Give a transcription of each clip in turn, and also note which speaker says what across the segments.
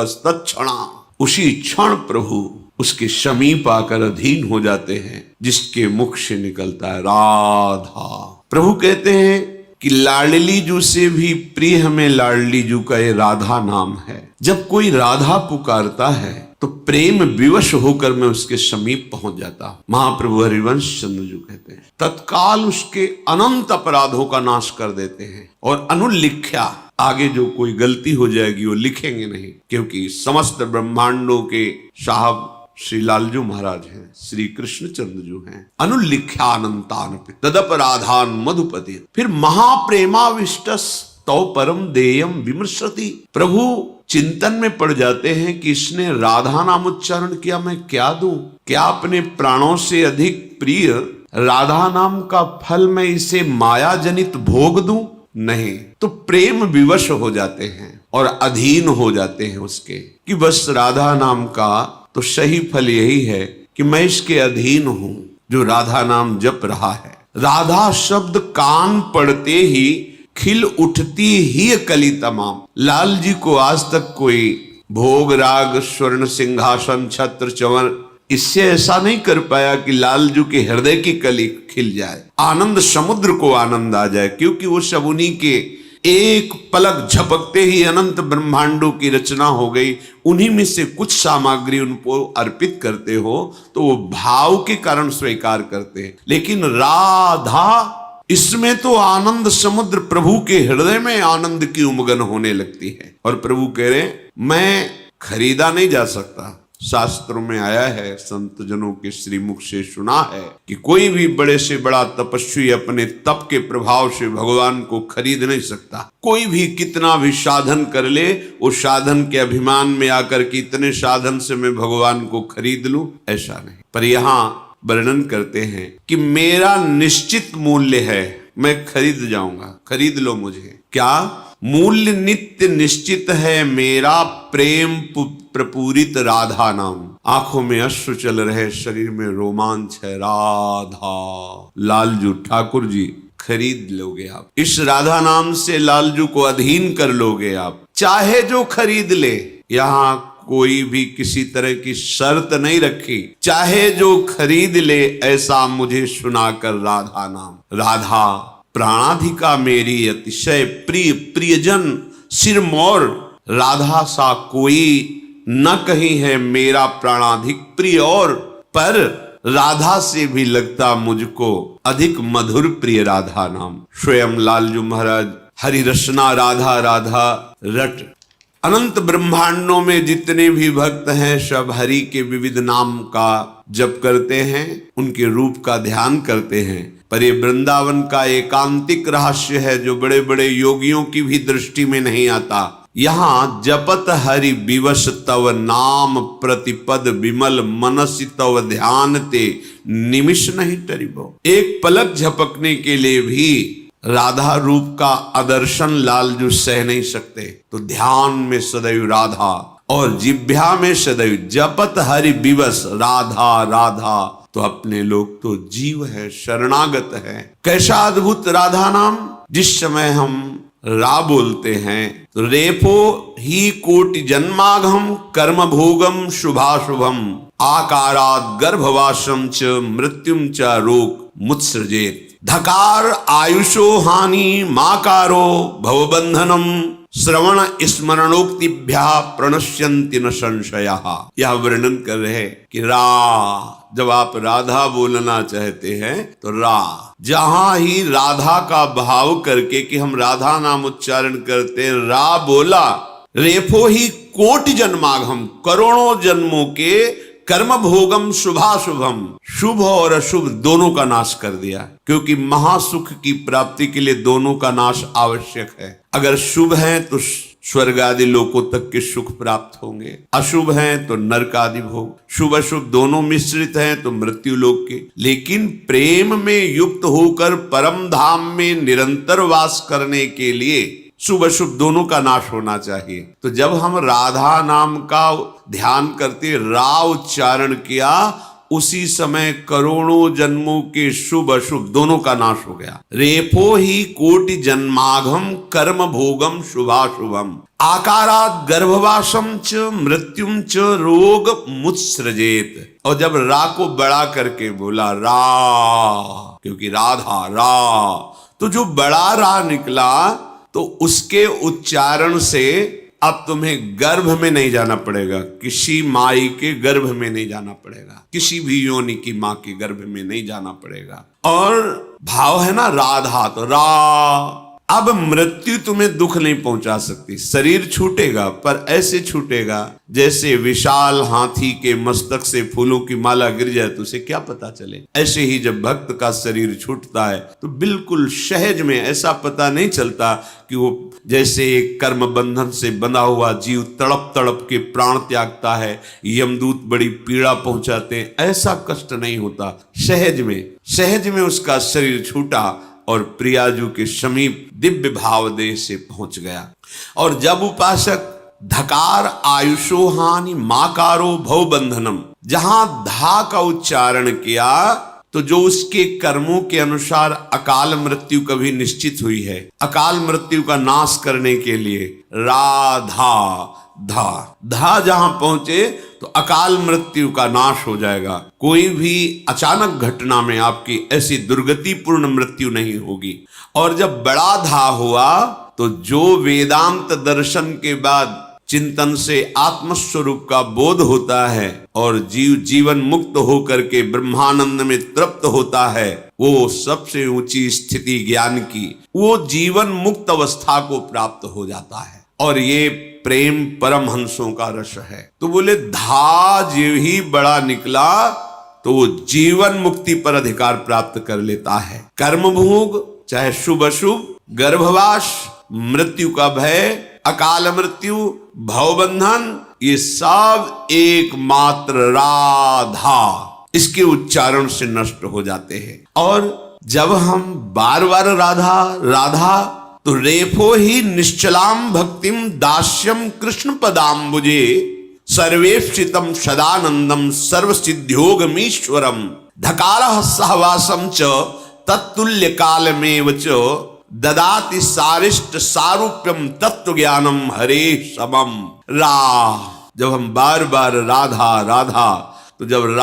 Speaker 1: तत्क्षणा, उसी क्षण प्रभु उसके समीप आकर अधीन हो जाते हैं, जिसके मुख से निकलता है राधा। प्रभु कहते हैं कि लाडली जू से भी प्रिय हमें लाडली जू का ये राधा नाम है। जब कोई राधा पुकारता है तो प्रेम विवश होकर मैं उसके समीप पहुंच जाता हूं। महाप्रभु हरिवंश चंद्र जी कहते हैं तत्काल उसके अनंत अपराधों का नाश कर देते हैं और अनुलिख्या, आगे जो कोई गलती हो जाएगी वो लिखेंगे नहीं, क्योंकि समस्त ब्रह्मांडों के साहब श्री लालजू महाराज हैं, श्री कृष्ण चंद्र जो हैं। अनुलिख्यानंतान तदपराधान मधुपति। फिर महाप्रेमाविष्टस तौ परम देयम विमर्शति। प्रभु चिंतन में पड़ जाते हैं कि इसने राधा नाम उच्चारण किया, मैं क्या दूं? क्या अपने प्राणों से अधिक प्रिय राधा नाम का फल मैं इसे माया जनित भोग दूं? नहीं। तो प्रेम विवश हो जाते हैं और अधीन हो जाते हैं उसके, कि बस राधा नाम का तो सही फल यही है कि मैं इसके अधीन हूं जो राधा नाम जप रहा है। राधा शब्द कान पड़ते ही खिल उठती ही कली तमाम। लाल जी को आज तक कोई भोग राग स्वर्ण सिंहासन छत्र चंवर इससे ऐसा नहीं कर पाया कि लालजू के हृदय की कली खिल जाए, आनंद समुद्र को आनंद आ जाए, क्योंकि वो सब उन्हीं के एक पलक झपकते ही अनंत ब्रह्मांडों की रचना हो गई। उन्हीं में से कुछ सामग्री उनको अर्पित करते हो तो वो भाव के कारण स्वीकार करते हैं। लेकिन राधा, इसमें तो आनंद समुद्र प्रभु के हृदय में आनंद की उमगन होने लगती है। और प्रभु कह रहे मैं खरीदा नहीं जा सकता। शास्त्रों में आया है, संत जनों के श्रीमुख से सुना है कि कोई भी बड़े से बड़ा तपस्वी अपने तप के प्रभाव से भगवान को खरीद नहीं सकता। कोई भी कितना भी साधन कर ले, वो साधन के अभिमान में आकर के इतने साधन से मैं भगवान को खरीद लूं, ऐसा नहीं। पर यहाँ वर्णन करते हैं कि मेरा निश्चित मूल्य है, मैं खरीद जाऊंगा, खरीद लो मुझे। क्या मूल्य नित्य निश्चित है मेरा, प्रेम प्रपूरित राधा नाम। आंखों में अश्रु चल रहे, शरीर में रोमांच है, राधा। लालजू ठाकुर जी खरीद लोगे आप, इस राधा नाम से लालजू को अधीन कर लोगे आप, चाहे जो खरीद ले। यहाँ कोई भी किसी तरह की शर्त नहीं रखी, चाहे जो खरीद ले ऐसा मुझे सुनाकर राधा नाम। राधा प्राणाधिका मेरी अतिशय प्रिय, प्रियजन सिरमौर। राधा सा कोई न कहीं है मेरा प्राणाधिक प्रिय, और पर राधा से भी लगता मुझको अधिक मधुर प्रिय राधा नाम। स्वयं लालजू महाराज हरि रसना राधा राधा रट। अनंत ब्रह्मांडों में जितने भी भक्त हैं सब हरि के विविध नाम का जप करते हैं, उनके रूप का ध्यान करते हैं। पर ये वृंदावन का एकांतिक रहस्य है जो बड़े बड़े योगियों की भी दृष्टि में नहीं आता। यहाँ जपत हरि विवश तव नाम प्रतिपद विमल मनसि तव ध्यान ते निमिष नहीं टरिबो। एक पलक झपकने के लिए भी राधा रूप का आदर्शन लालजू सह नहीं सकते, तो ध्यान में सदैव राधा और जिभ्या में सदैव जपत हरि विवश राधा राधा। तो अपने लोग तो जीव है, शरणागत है। कैसा अद्भुत राधा नाम। जिस समय हम रा बोलते हैं तो रेफो ही कोटि जन्माघम कर्म भोगम शुभाशुभम आकारात गर्भवासम च मृत्युम च रोग मुत्सृजेत। धकार आयुषो हानि माकारो भवबंधनम श्रवण स्मरणोक्तिभ्या प्रणश्यन्ति न संशयः। यह वर्णन कर रहे कि रा, जब आप राधा बोलना चाहते हैं तो रा, जहां ही राधा का भाव करके कि हम राधा नाम उच्चारण करते हैं, रा बोला, रेफो ही कोटि जन्मागम, करोड़ों जन्मों के कर्म भोगम शुभाशुभम, शुभ और अशुभ दोनों का नाश कर दिया। क्योंकि महासुख की प्राप्ति के लिए दोनों का नाश आवश्यक है। अगर शुभ है तो स्वर्ग आदि लोकों तक के सुख प्राप्त होंगे, अशुभ है तो नरक आदि भोग, शुभ अशुभ दोनों मिश्रित हैं तो मृत्यु लोक के। लेकिन प्रेम में युक्त होकर परम धाम में निरंतर वास करने के लिए शुभ अशुभ दोनों का नाश होना चाहिए। तो जब हम राधा नाम का ध्यान करते, रा उच्चारण किया, उसी समय करोड़ों जन्मों के शुभ अशुभ दोनों का नाश हो गया। रेफो ही कोटि जन्माघम कर्म भोगम शुभाशुभम। आकारात गर्भवासम च मृत्युम च रोग मुत्सृजेत। और जब रा को बड़ा करके बोला रा, क्योंकि राधा रा, तो जो बड़ा रा निकला तो उसके उच्चारण से अब तुम्हें गर्भ में नहीं जाना पड़ेगा, किसी माई के गर्भ में नहीं जाना पड़ेगा, किसी भी योनि की माँ के गर्भ में नहीं जाना पड़ेगा। और भाव है ना राधा, तो रा। अब मृत्यु तुम्हें दुख नहीं पहुंचा सकती, शरीर छूटेगा पर ऐसे छूटेगा जैसे विशाल हाथी के मस्तक से फूलों की माला गिर जाए तो उसे क्या पता चले। ऐसे ही जब भक्त का शरीर छूटता है तो बिल्कुल सहज में, ऐसा पता नहीं चलता कि वो जैसे एक कर्म बंधन से बंधा हुआ जीव तड़प तड़प के प्राण त्यागता है, यमदूत बड़ी पीड़ा पहुंचाते हैं, ऐसा कष्ट नहीं होता। सहज में उसका शरीर छूटा और प्रियाजू के समीप दिव्य भाव देह से पहुंच गया। और जब उपासक धकार आयुषो हानि माकारो भव बंधनम, जहां धा का उच्चारण किया तो जो उसके कर्मों के अनुसार अकाल मृत्यु कभी निश्चित हुई है, अकाल मृत्यु का नाश करने के लिए राधा धा जहां पहुंचे तो अकाल मृत्यु का नाश हो जाएगा। कोई भी अचानक घटना में आपकी ऐसी दुर्गतिपूर्ण मृत्यु नहीं होगी। और जब बड़ा धा हुआ तो जो वेदांत दर्शन के बाद चिंतन से आत्मस्वरूप का बोध होता है और जीवन मुक्त होकर के ब्रह्मानंद में तृप्त होता है, वो सबसे ऊंची स्थिति ज्ञान की, वो जीवन मुक्त अवस्था को प्राप्त हो जाता है। और ये प्रेम परमहंसों का रस है। तो बोले धा जीव ही बड़ा निकला तो वो जीवन मुक्ति पर अधिकार प्राप्त कर लेता है। कर्म भोग, चाहे शुभ अशुभ, गर्भवास, मृत्यु का भय, अकाल मृत्यु, भवबंधन, ये सब एकमात्र राधा इसके उच्चारण से नष्ट हो जाते हैं। और जब हम बार बार राधा राधा, तो रेफो ही निश्चलाम भक्तिम दास्यम कृष्ण पदाम्बुजे सर्वेक्षितम सदानंदम सर्वसिद्ध्योगमीश्वरम धकारः सहवासम च तत्तुल्य कालमेव च ददाति सारिष्ट सारूप्यम तत्व ज्ञानम हरे समम। जब हम बार बार राधा राधा, तो जब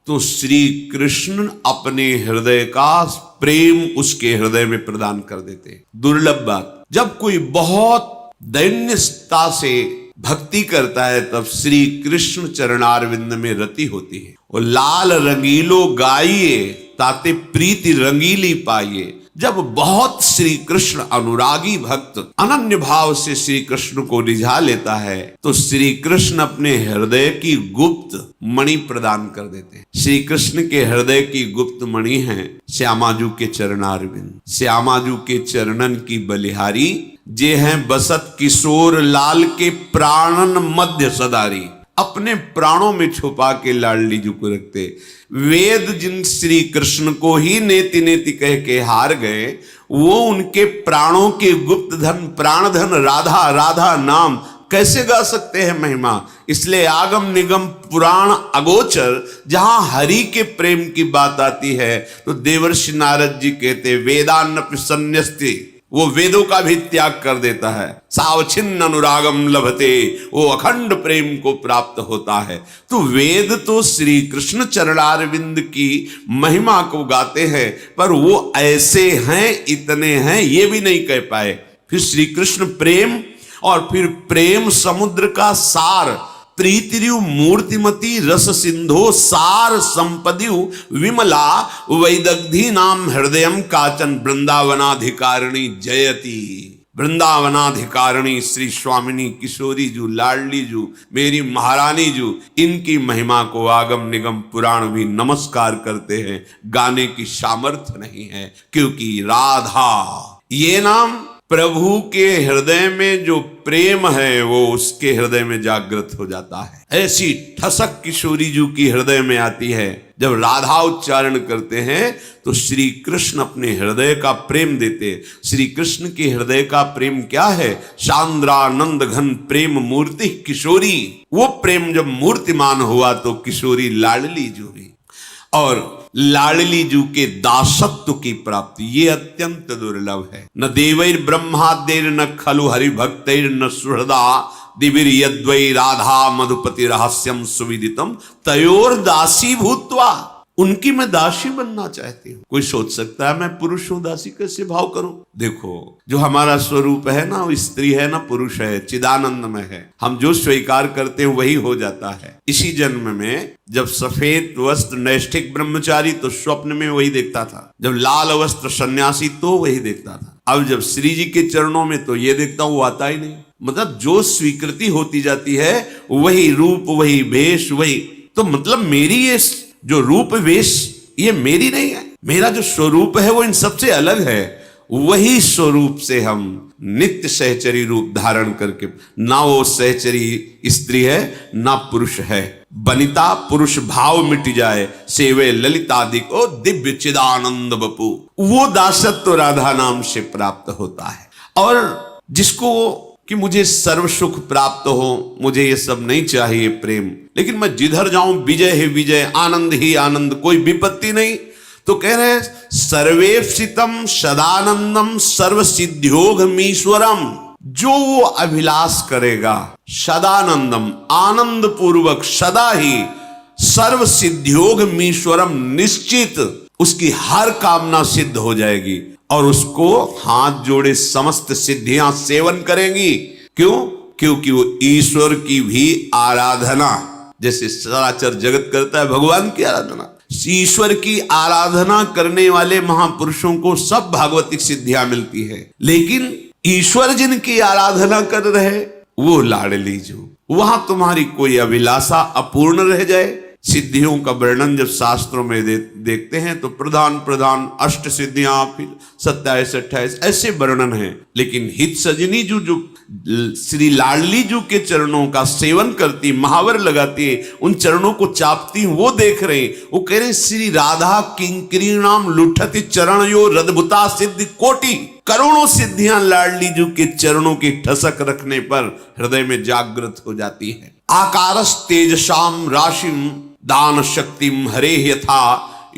Speaker 1: तो श्री कृष्ण अपने हृदय का प्रेम उसके हृदय में प्रदान कर देते। दुर्लभ बात, जब कोई बहुत दैन्यता से भक्ति करता है तब श्री कृष्ण चरणारविंद में रति होती है। और लाल रंगीलो गाइए ताते प्रीति रंगीली पाइए। जब बहुत श्री कृष्ण अनुरागी भक्त अनन्य भाव से श्री कृष्ण को रिझा लेता है तो श्री कृष्ण अपने हृदय की गुप्त मणि प्रदान कर देते हैं। श्री कृष्ण के हृदय की गुप्त मणि है श्यामाजू के चरणारविंद, श्यामाजू के चरणन की बलिहारी, जे हैं बसत किशोर लाल के प्राणन मध्य सदारी। अपने प्राणों में छुपा के लाडली जी को रखते। वेद जिन श्री कृष्ण को ही नेति नेति कह के हार गए, वो उनके प्राणों के गुप्त धन प्राण धन राधा राधा नाम कैसे गा सकते हैं महिमा। इसलिए आगम निगम पुराण अगोचर जहां हरि के प्रेम की बात आती है तो देवर्षि नारद जी कहते वेदान्नपि सन्यस्ति, वो वेदों का भी त्याग कर देता है। सावच्छिन्न अनुरागम लभते, वो अखंड प्रेम को प्राप्त होता है। तो वेद तो श्री कृष्ण चरणारविंद की महिमा को गाते हैं, पर वो ऐसे हैं, इतने हैं, ये भी नहीं कह पाए। फिर श्री कृष्ण प्रेम, और फिर प्रेम समुद्र का सार, प्रीतिरु मूर्तिमती रस सिंधो सार संपदियु विमला वैदग्धी नाम हृदयम काचन वृंदावनाधिकारिणी जयति। वृंदावनाधिकारिणी श्री स्वामिनी किशोरी जू, लाडली जू, मेरी महारानी जू, इनकी महिमा को आगम निगम पुराण भी नमस्कार करते हैं। गाने की सामर्थ्य नहीं है, क्योंकि राधा ये नाम प्रभु के हृदय में जो प्रेम है वो उसके हृदय में जागृत हो जाता है। ऐसी ठसक किशोरी जी की हृदय में आती है। जब राधा उच्चारण करते हैं तो श्री कृष्ण अपने हृदय का प्रेम देते। श्री कृष्ण के हृदय का प्रेम क्या है? सांद्रानंद घन प्रेम मूर्ति किशोरी। वो प्रेम जब मूर्तिमान हुआ तो किशोरी लाडली जो हुई। और लाडली जू के दासत्व की प्राप्ति ये अत्यंत दुर्लभ है। न देवैर ब्रह्माद्यैर न खलु हरि भक्तैर न सुहृदा दिविर यद्वै राधा मधुपति रहस्यम सुविदितम तयोर दासी भूत्वा। उनकी मैं दासी बनना चाहती हूँ। कोई सोच सकता है मैं पुरुष हूँ, दासी कैसे भाव करूं? देखो, जो हमारा स्वरूप है ना, वो स्त्री है ना पुरुष है, चिदानंद में है। हम जो स्वीकार करते हैं वही हो जाता है। इसी जन्म में जब सफेद वस्त्र नैष्ठिक ब्रह्मचारी तो स्वप्न में वही देखता था, जब लाल वस्त्र सन्यासी तो वही देखता था। अब जब श्री जी के चरणों में तो ये देखता हूं, वो आता ही नहीं। मतलब जो स्वीकृति होती जाती है वही रूप, वही वेश, वही तो मतलब मेरी ये जो रूप वेश ये मेरी नहीं है। मेरा जो स्वरूप है वो इन सबसे अलग है। वही स्वरूप से हम नित्य सहचरी रूप धारण करके, ना वो सहचरी स्त्री है ना पुरुष है, बनिता पुरुष भाव मिट जाए, सेवे ललितादिक ओ दिव्य चिदानंद बपू। वो दासत्व राधा नाम से प्राप्त होता है। और जिसको कि मुझे सर्व सुख प्राप्त हो, मुझे ये सब नहीं चाहिए प्रेम, लेकिन मैं जिधर जाऊं विजय ही विजय, आनंद ही आनंद, कोई विपत्ति नहीं, तो कह रहे सर्वेप्सितम सदानंदम सर्व सिद्ध्योगमीश्वरम। जो वो अभिलाष करेगा सदानंदम आनंद पूर्वक सदा ही, सर्व सिद्ध्योगमीश्वरम निश्चित उसकी हर कामना सिद्ध हो जाएगी और उसको हाथ जोड़े समस्त सिद्धियां सेवन करेंगी। क्यों? क्योंकि वो ईश्वर की भी आराधना, जैसे सराचर जगत करता है भगवान की आराधना, ईश्वर की आराधना करने वाले महापुरुषों को सब भागवतिक सिद्धियां मिलती है। लेकिन ईश्वर जिनकी आराधना कर रहे वो लाडली जो, वहां तुम्हारी कोई अभिलाषा अपूर्ण रह जाए। सिद्धियों का वर्णन जब शास्त्रों में देखते हैं तो प्रधान प्रधान अष्ट सिद्धियां, फिर 27 28 ऐसे वर्णन है। लेकिन हित सजनी जो श्री लाडली जू के चरणों का सेवन करती, महावर लगाती है, उन चरणों को चापती, वो देख रहे हैं। वो कह रहे श्री राधा किंकरीणाम लुठति चरण यो रद्भुता सिद्धि कोटि। करोड़ों सिद्धियां लाडली जू के चरणों की ठसक रखने पर हृदय में जागृत हो जाती है। आकारस तेजसाम राशिम दान शक्तिम हरे यथा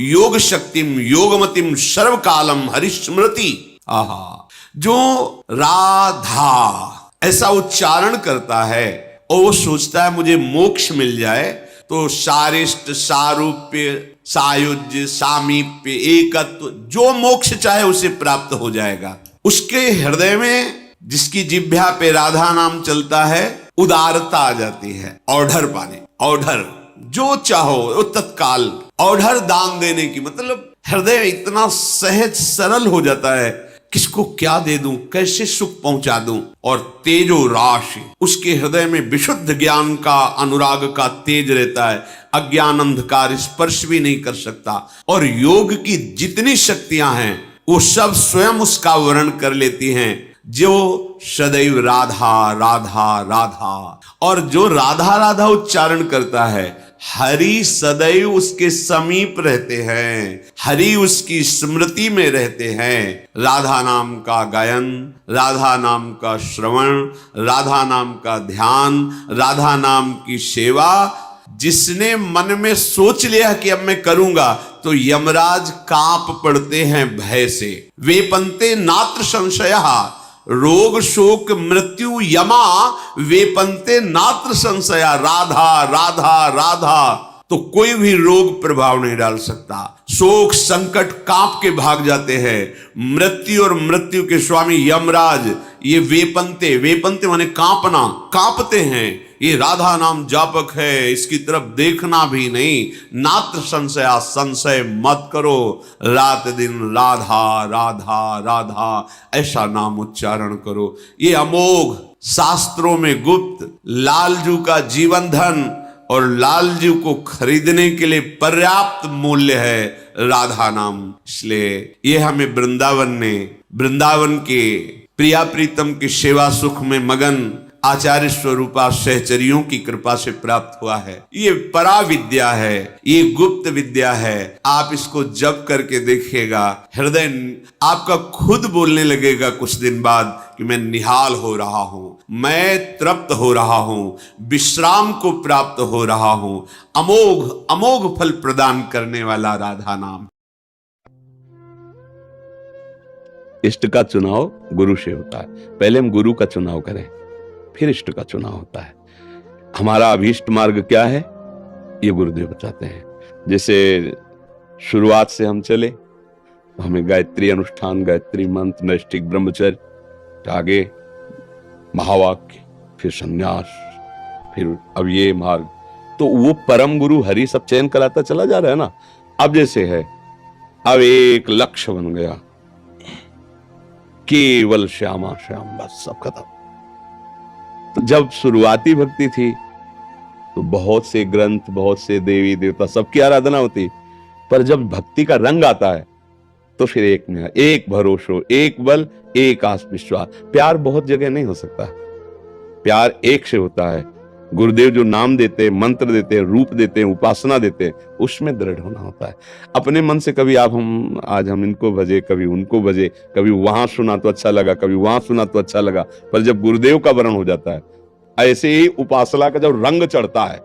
Speaker 1: योग शक्तिम योगमतिम सर्वकालम हरिस्मृति। आहा, जो राधा ऐसा उच्चारण करता है और वो सोचता है मुझे मोक्ष मिल जाए, तो सारिष्ट, सारूप्य, सायुज्य, सामीप्य, एकत्व, जो मोक्ष चाहे उसे प्राप्त हो जाएगा। उसके हृदय में, जिसकी जिह्वा पे राधा नाम चलता है, उदारता आ जाती है। ऑर्डर पाने, ऑर्डर जो चाहो वो तत्काल ऑर्डर दान देने की, मतलब हृदय इतना सहज सरल हो जाता है, किसको क्या दे दूं, कैसे सुख पहुंचा दूं। और तेजो राशि, उसके हृदय में विशुद्ध ज्ञान का, अनुराग का तेज रहता है, अज्ञान अंधकार स्पर्श भी नहीं कर सकता। और योग की जितनी शक्तियां हैं वो सब स्वयं उसका वर्णन कर लेती हैं, जो सदैव राधा राधा राधा। और जो राधा राधा उच्चारण करता है, हरि सदैव उसके समीप रहते हैं, हरि उसकी स्मृति में रहते हैं। राधा नाम का गायन, राधा नाम का श्रवण, राधा नाम का ध्यान, राधा नाम की सेवा, जिसने मन में सोच लिया कि अब मैं करूंगा, तो यमराज कांप पड़ते हैं भय से। वेपन्ते नात्र संशयः रोग शोक मृत्यु यमा वेपन्ते नात्र संशया। राधा राधा राधा, तो कोई भी रोग प्रभाव नहीं डाल सकता। शोक संकट कांप के भाग जाते हैं। मृत्यु और मृत्यु के स्वामी यमराज, ये वेपन्ते, वेपन्ते माने कांपना, कांपते हैं। ये राधा नाम जापक है, इसकी तरफ देखना भी नहीं। नात्र संशया, संशय मत करो, रात दिन राधा राधा राधा ऐसा नाम उच्चारण करो। ये अमोघ, शास्त्रों में गुप्त, लालजू का जीवन धन और लालजू को खरीदने के लिए पर्याप्त मूल्य है राधा नाम। इसलिए ये हमें वृंदावन के प्रिया प्रीतम की सेवा सुख में मगन आचार्य स्वरूपा सहचरियों की कृपा से प्राप्त हुआ है। ये परा विद्या है, ये गुप्त विद्या है। आप इसको जप करके देखिएगा, हृदय आपका खुद बोलने लगेगा कुछ दिन बाद कि मैं निहाल हो रहा हूं, मैं तृप्त हो रहा हूं, विश्राम को प्राप्त हो रहा हूं। अमोघ अमोघ फल प्रदान करने वाला राधा नाम। इष्ट का चुनाव गुरु से होता है। पहले हम गुरु का चुनाव करें, फिर इष्ट का चुनाव होता है। हमारा अभीष्ट मार्ग क्या है, ये गुरुदेव बताते हैं। जैसे शुरुआत से हम चले तो हमें गायत्री अनुष्ठान, गायत्री मंत्र, नैष्ठिक ब्रह्मचर्य, आगे महावाक्य, फिर संन्यास, फिर अब ये मार्ग, तो वो परम गुरु हरि सब चयन कराता चला जा रहा है ना। अब जैसे है, अब एक लक्ष्य बन गया, केवल श्यामा श्याम, बस सब खत्म। तो जब शुरुआती भक्ति थी तो बहुत से ग्रंथ, बहुत से देवी देवता, सबकी आराधना होती, पर जब भक्ति का रंग आता है तो फिर एक में एक भरोसो, एक बल, एक आस विश्वास। प्यार बहुत जगह नहीं हो सकता, प्यार एक से होता है। गुरुदेव जो नाम देते हैं, मंत्र देते हैं, रूप देते हैं, उपासना देते हैं, उसमें दृढ़ होना होता है। अपने मन से कभी आज हम इनको भजे, कभी उनको भजे, कभी वहां सुना तो अच्छा लगा, कभी वहां सुना तो अच्छा लगा, पर जब गुरुदेव का वर्ण हो जाता है, ऐसे ही उपासना का जब रंग चढ़ता है,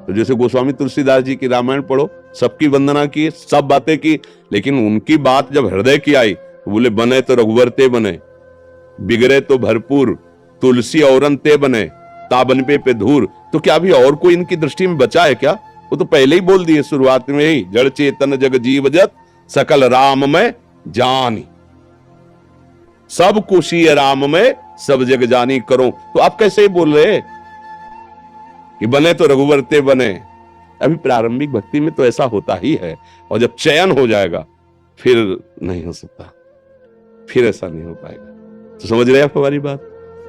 Speaker 1: तो जैसे गोस्वामी तुलसीदास जी की रामायण पढ़ो, सबकी वंदना की, सब बातें की, लेकिन उनकी बात जब हृदय की आई तो बोले बने तो रघुवर ते बने, बिगड़े तो भरपूर, तुलसी औरन ते बने, ताबन पे धूर। तो क्या अभी और कोई इनकी दृष्टि में बचा है क्या? वो तो पहले ही बोल दिए शुरुआत में ही, जड़ चेतन जग जीव जत सकल राम में जानी, सब कुशीय राम में सब जग जानी करो। तो आप कैसे बोल रहे कि बने तो रघुवर ते बने? अभी प्रारंभिक भक्ति में तो ऐसा होता ही है, और जब चयन हो जाएगा फिर नहीं हो सकता, फिर ऐसा नहीं हो पाएगा। तो समझ रहे आप हमारी बात?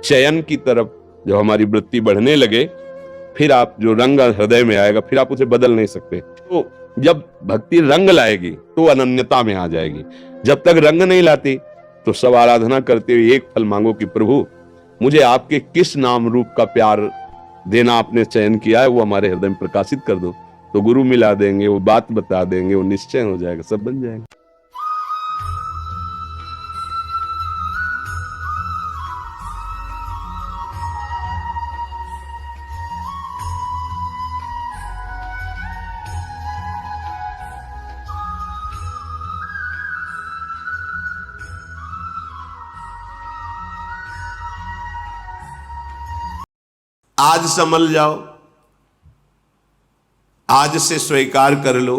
Speaker 1: चयन की तरफ जब हमारी वृत्ति बढ़ने लगे, फिर आप जो रंग हृदय में आएगा, फिर आप उसे बदल नहीं सकते। तो जब भक्ति रंग लाएगी तो अनन्यता में आ जाएगी। जब तक रंग नहीं लाती तो सब आराधना करते हुए एक फल मांगो कि प्रभु मुझे आपके किस नाम रूप का प्यार देना आपने चयन किया है, वो हमारे हृदय में प्रकाशित कर दो। तो गुरु मिला देंगे, वो बात बता देंगे, वो निश्चय हो जाएगा, सब बन जाएगा। आज संभल जाओ, आज से स्वीकार कर लो